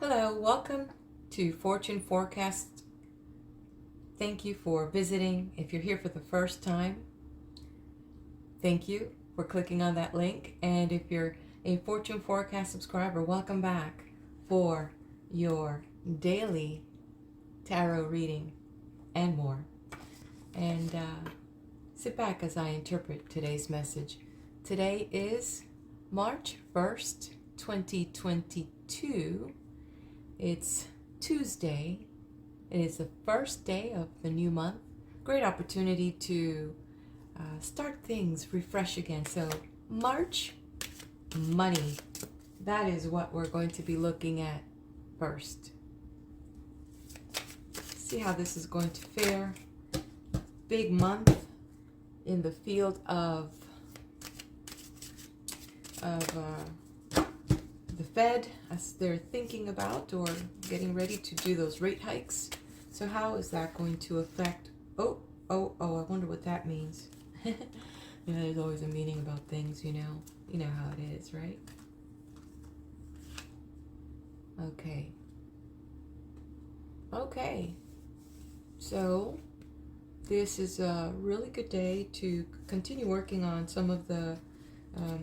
Hello, welcome to Fortune Forecast. Thank you for visiting. If you're here for the first time, thank you for clicking on that link. And if you're a Fortune Forecast subscriber, welcome back for your daily tarot reading and more. And sit back as I interpret today's message. Today is March 1st, 2022. It's Tuesday. It is the first day of the new month. Great opportunity to start things refresh again. So March, money. That is what we're going to be looking at first. See how this is going to fare. Big month in the field of the Fed, as they're thinking about or getting ready to do those rate hikes. So how is that going to affect? Oh, I wonder what that means. There's always a meaning about things, you know how it is, right? Okay. So this is a really good day to continue working on some of the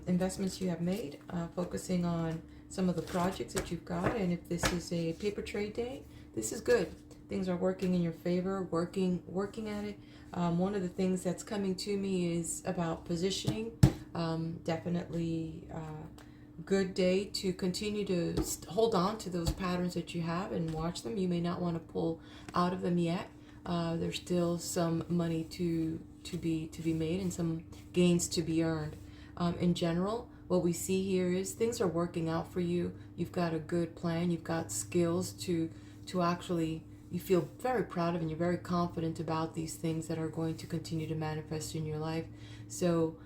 investments you have made, focusing on some of the projects that you've got. And if this is a paper trade day, this is good. Things are working in your favor, working at it. One of the things that's coming to me is about positioning. Definitely good day to continue to hold on to those patterns that you have and watch them. You may not want to pull out of them yet. There's still some money to be made and some gains to be earned. In general, what we see here is things are working out for you. You've got a good plan. You've got skills to actually, you feel very proud of, and you're very confident about these things that are going to continue to manifest in your life. So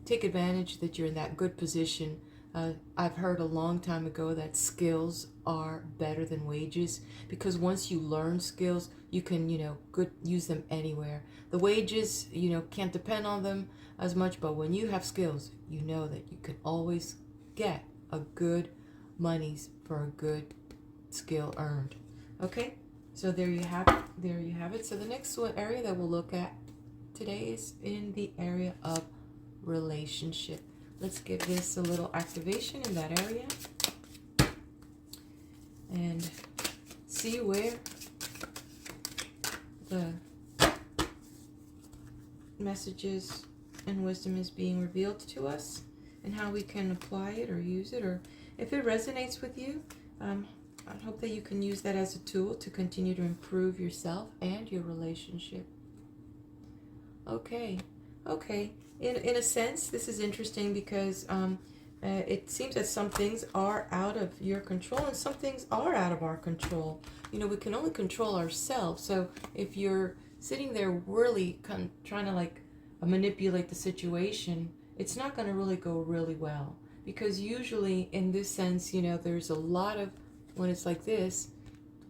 take advantage that you're in that good position. I've heard a long time ago that skills are better than wages, because once you learn skills, you can, use them anywhere. The wages, can't depend on them as much, but when you have skills, you know that you can always get a good monies for a good skill earned. Okay, so there you have it. So the next area that we'll look at today is in the area of relationship. Let's give this a little activation in that area and see where the messages and wisdom is being revealed to us, and how we can apply it or use it, or if it resonates with you. I hope that you can use that as a tool to continue to improve yourself and your relationship. Okay. In a sense, this is interesting because it seems that some things are out of your control and some things are out of our control. We can only control ourselves. So if you're sitting there really trying to manipulate the situation, it's not going to really go really well. Because usually in this sense, there's a lot of, when it's like this,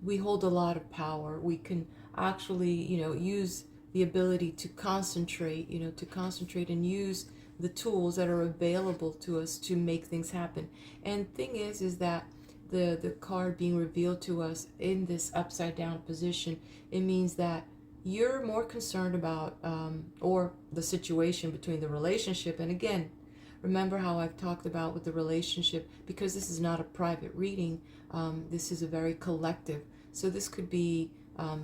we hold a lot of power. We can actually, use the ability to concentrate and use the tools that are available to us to make things happen. And thing is that the card being revealed to us in this upside down position, it means that you're more concerned about or the situation between the relationship. And again, remember how I've talked about with the relationship, because this is not a private reading, this is a very collective. So this could be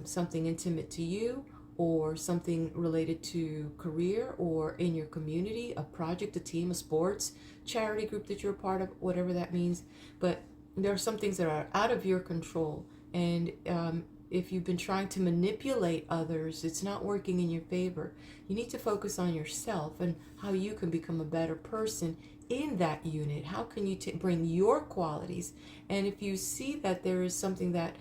something intimate to you, or something related to career, or in your community, a project, a team, a sports, charity group that you're a part of, whatever that means. But there are some things that are out of your control. And if you've been trying to manipulate others, it's not working in your favor. You need to focus on yourself and how you can become a better person in that unit. How can you bring your qualities? And if you see that there is something that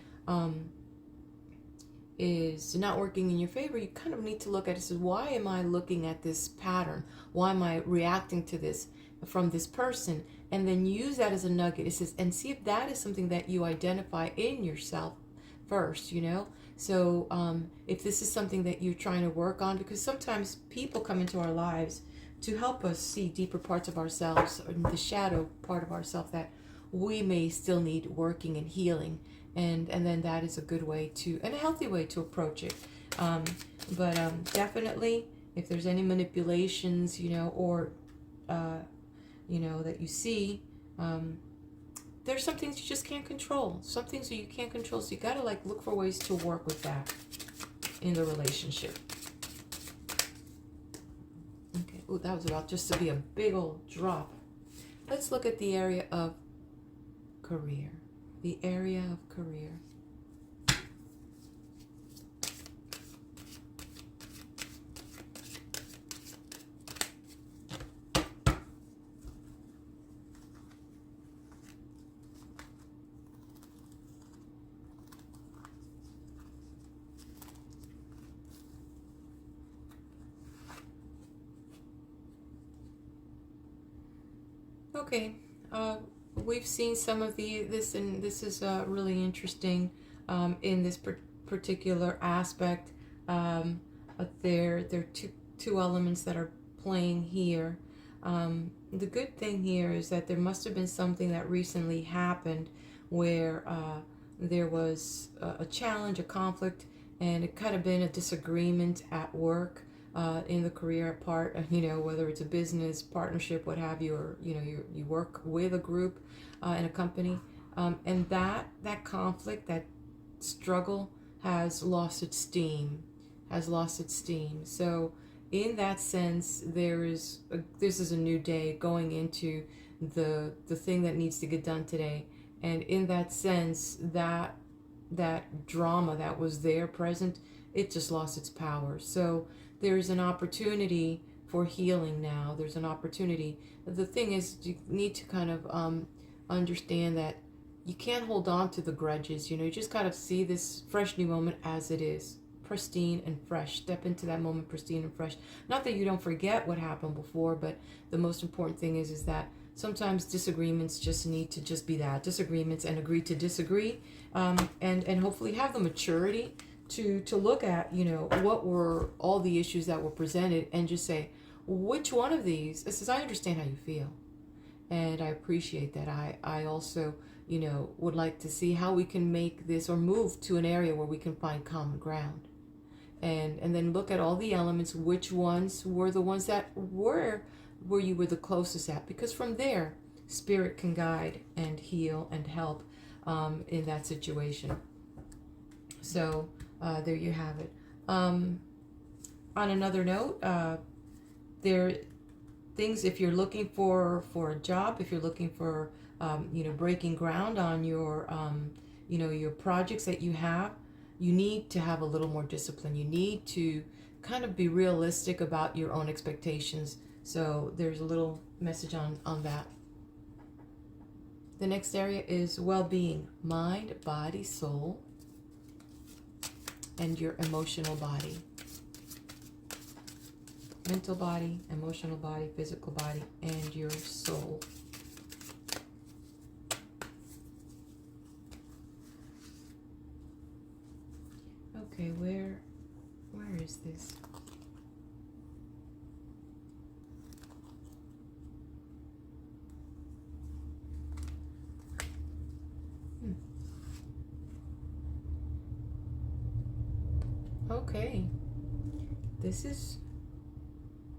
is not working in your favor, you kind of need to look at it. So why am I looking at this pattern? Why am I reacting to this from this person? And then use that as a nugget. It says, and see if that is something that you identify in yourself first, So if this is something that you're trying to work on, because sometimes people come into our lives to help us see deeper parts of ourselves, or the shadow part of ourselves that we may still need working and healing, and then that is a good way to, and a healthy way to approach it. But definitely, if there's any manipulations, or that you see, there's some things you just can't control. Some things that you can't control, so you gotta look for ways to work with that in the relationship. Okay. Oh, that was about just to be a big old drop. Let's look at the area of career. The area of career. Okay, we've seen some of this, and this is really interesting in this particular aspect. There are two elements that are playing here. The good thing here is that there must have been something that recently happened where there was a challenge, a conflict, and it could have been a disagreement at work. In the career part, whether it's a business partnership, what have you, or you work with a group in a company, and that conflict, that struggle has lost its steam. So in that sense, this is a new day going into the thing that needs to get done today, and in that sense, that drama that was there present, it just lost its power. So there's an opportunity for healing now. There's an opportunity. The thing is, you need to kind of understand that you can't hold on to the grudges. You just gotta see this fresh new moment as it is, pristine and fresh. Step into that moment pristine and fresh. Not that you don't forget what happened before, but the most important thing is that sometimes disagreements just need to just be that, disagreements, and agree to disagree, and hopefully have the maturity to look at, what were all the issues that were presented, and just say, which one of these, it says, I understand how you feel, and I appreciate that. I also, would like to see how we can make this, or move to an area where we can find common ground, and then look at all the elements, which ones were the ones that where you were the closest at, because from there, spirit can guide and heal and help in that situation. So there you have it. On another note, there things, if you're looking for a job, if you're looking for breaking ground on your your projects that you have, you need to have a little more discipline. You need to kind of be realistic about your own expectations. So there's a little message on that. The next area is well-being, mind, body, soul, and your emotional body. Mental body, emotional body, physical body, and your soul. Okay, where is this? Okay, this is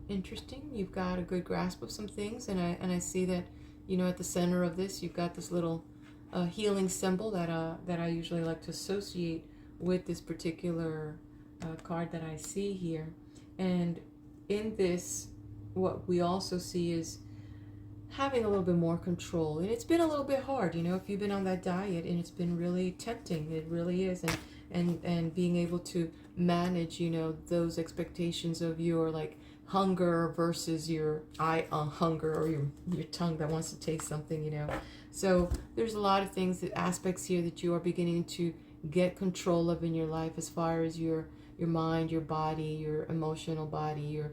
interesting. You've got a good grasp of some things, and I see that at the center of this you've got this little healing symbol that I usually like to associate with this particular card that I see here. And in this, what we also see is having a little bit more control. And it's been a little bit hard, if you've been on that diet, and it's been really tempting. It really is. And being able to manage, those expectations of your hunger versus your hunger, or your tongue that wants to taste something, So there's a lot of things, aspects here that you are beginning to get control of in your life, as far as your mind, your body, your emotional body, your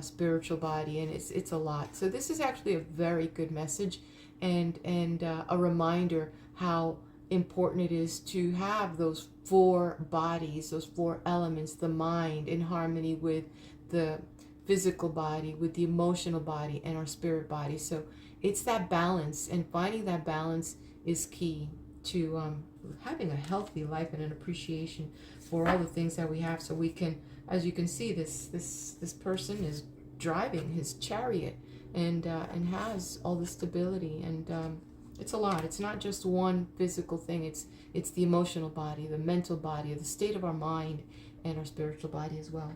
spiritual body, and it's a lot. So this is actually a very good message, and a reminder how important it is to have those four bodies, those four elements, the mind in harmony with the physical body, with the emotional body, and our spirit body. So it's that balance, and finding that balance is key to having a healthy life and an appreciation for all the things that we have. So we can, as you can see, this person is driving his chariot and has all the stability, and it's a lot. It's not just one physical thing. It's the emotional body, the mental body, the state of our mind, and our spiritual body as well.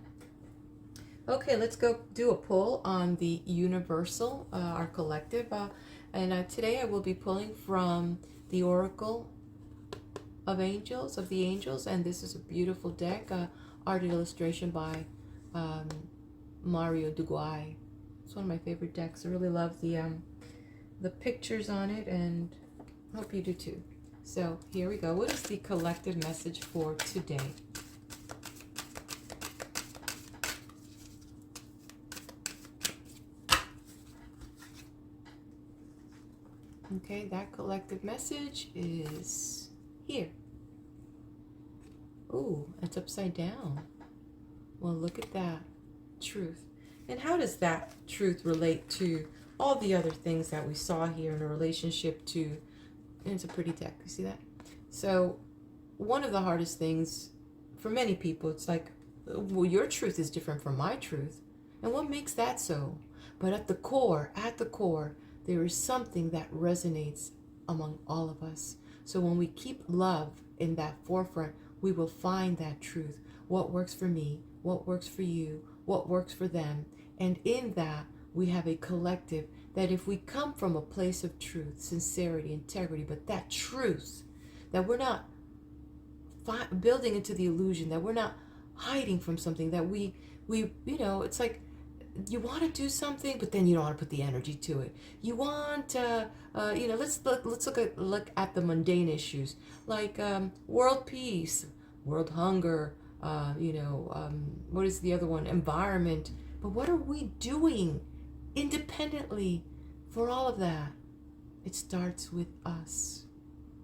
Okay, let's go do a pull on the universal, our collective. And today I will be pulling from the Oracle of Angels, of the Angels. And this is a beautiful deck, art and illustration by Mario Duguay. It's one of my favorite decks. I really love the pictures on it, and I hope you do too. So here we go. What is the collective message for today? Okay, that collective message is here. Ooh, it's upside down. Well, look at that. Truth. And how does that truth relate to all the other things that we saw here in a relationship to, and it's a pretty deck, you see that? So one of the hardest things for many people, it's like, well, your truth is different from my truth. And what makes that so? But at the core, there is something that resonates among all of us. So when we keep love in that forefront, we will find that truth. What works for me, what works for you, what works for them. And in that, we have a collective that if we come from a place of truth, sincerity, integrity, but that truth, that we're not building into the illusion, that we're not hiding from something, that we it's like, you want to do something, but then you don't want to put the energy to it. You want, let's look at the mundane issues, like world peace, world hunger, what is the other one? Environment. But what are we doing independently for all of that? It starts with us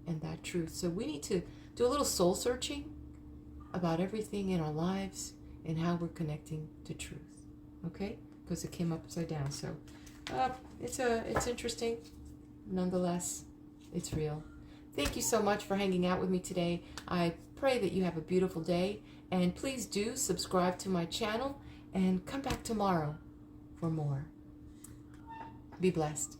and that truth. So we need to do a little soul searching about everything in our lives and how we're connecting to truth. Okay, because it came upside down. So it's interesting. Nonetheless, it's real. Thank you so much for hanging out with me today. I pray that you have a beautiful day, and please do subscribe to my channel and come back tomorrow for more. Be blessed.